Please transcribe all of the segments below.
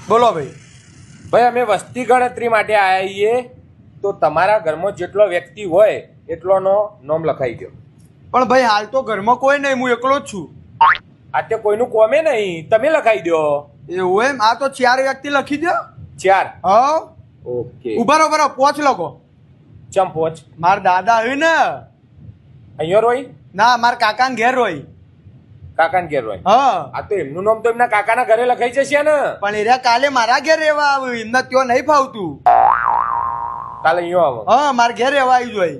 બોલો ભાઈ. ભાઈ અમે વસ્તી ગણતરી માટે આવ્યા છીએ, તો તમારા ઘરમાં જેટલો વ્યક્તિ હોય એટલોનો નામ લખાઈ ગયો. પણ ભાઈ હાલ તો ઘરમાં કોઈ નહીં, હું એકલો જ છું. આ તે કોઈનું કોમે નહીં, તમે લખાઈ દો. એવું એમ? આ તો 4 વ્યક્તિ લખી દો. 4? હા. ઓકે. ઉભા રહો 5 લખો. ચમ 5? મારા દાદા આવ્યું ને. અહીંયા રોય? ના, મારા કાકા ઘેર રોય. કાકાને ઘેર રોય? હા. આ તો એમનું નામ તો એમના કાકાના ઘરે લખાઈ જશે ને. પણ એરા કાલે મારા ઘેર રહેવા આવ્યું, એમને ત્યાં નહીં ફાવતું. કાલે અહીંયા આવો? હા, મારા ઘેર રહેવા આવી જોઈ.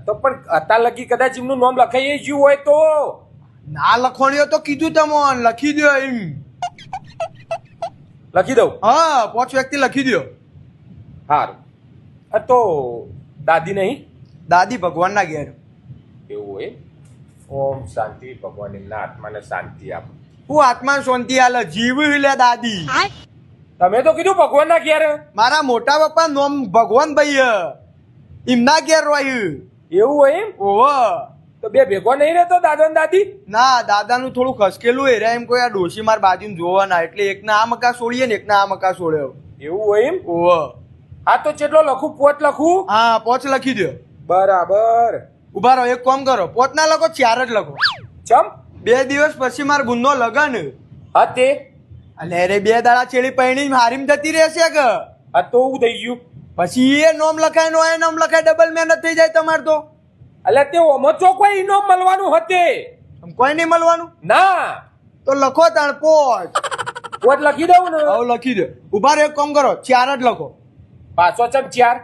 તો પણ અત્યાર લગી કદાચ એમનું નામ લખાઈ ગયું હોય તો? ના લખોણીઓ તો કીધું તમને, લખી દો એમ. લખી દઉં? હા, 5 વ્યક્તિ લખી દો. સારું. તો દાદી નહીં? દાદી ભગવાનના ઘેર. એવું હોય? ઓમ શાંતિ, ભગવાન એમના આત્માને શાંતિ આપો. હું આત્મા શાંતિ હાલે, જીવ લે દાદી. તમે તો કીધું ભગવાનના ઘેર. મારા મોટા પપ્પા નોમ ભગવાન ભાઈ, એમના ઘેર રહ્યું. એવું હોય એમ? ઓહો. તો બે ભેગો નહીં રહેતો દાદા ને દાદી? ના, દાદાનું થોડું ખસકેલું એરા એમ કોઈ આ ડોશી માર બાજુ જોવાના, એટલે એકના આ મકા છોડીએ ને એકના આ મકા છોડ્યો. એવું હોય એમ? ઓહો. હા તો કેટલો લખું? 5 લખું? હા, 5 લખી દો. બરાબર. ઉભા રહો, એક કામ કરો, 5 ના લખો, 4 જ લખો. ચમ? 2 દિવસ પછી માર ગુંદો લગન. હા તે? અલે રે 2 દાડા ચેડી પૈણી હારીમ જતી રહેશે કે? હા તો હું થઈ ગયું? પછી એ નોમ લખાય નો એ નોમ લખાય, ડબલ મહેનત થઈ જાય તમારે તો. એટલે તે ઓમો કોઈ ઇનામ મળવાનું હતે? કોઈ નહીં મળવાનું? ના. તો લખો તાણ 5. 5 લખી દઉં ને? હવે લખી દો. ઉભા રહો, એક કામ કરો, 4 જ લખો. પાછો ચમ 4?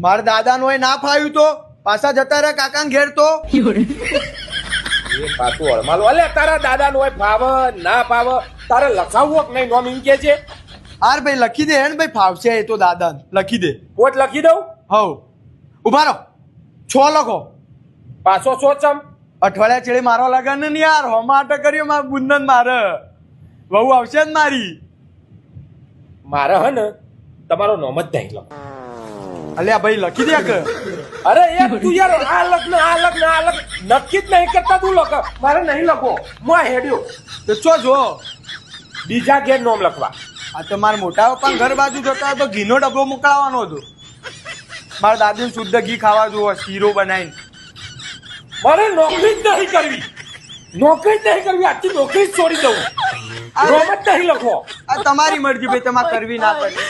મારા દાદા નો ના ફાવ્યું તો પાછા જતા રહ્યા કાકા ઘેર તો. એ પાછું હળમાલું. અલે તારા દાદા નું હોય ફાવ ના ફાવ, તારે લખાવવો કે નહીં નોમ એમ કે છે? હાર ભાઈ લખી દે ને ભાઈ, ફાવશે એ તો દાદા લખી દે. 5 લખી દઉં? હવ. ઉભા રહો, 6 લખો. પાછો 6 ચમ? અઠવાડિયા ચેડી મારો લગન ને યાર, હોમાટો કર્યો મારા બુંદન મારે વહુ આવશે જ મારી. મારે હે ને તમારો નોમ જ નહીં લખો. અલ્યા ભાઈ લખી દે કે. અરે યાર તું યાર આ લખ ને આ લખ ને આ લખ નક્કી જ નહીં કરતા, તું લખ. મારે નહીં લખો, હું હેડ્યો. તો ચો જો બીજા ઘેર નોમ લખવા. આ તો મારા મોટા પપ્પા ઘર બાજુ જતા તો ઘીનો ડબ્બો મોકલાવાનો હતો. મારા દાદી શુદ્ધ ઘી ખાવા જોવો, શીરો બનાવીને. મારે નોકરી જ નહીં કરવી, નોકરી જ નહીં કરવી, આખી નોકરી જ છોડી દઉં. નોમ જ નહીં લખો. આ તમારી મરજી ભાઈ, તમારે કરવી ના કરવી.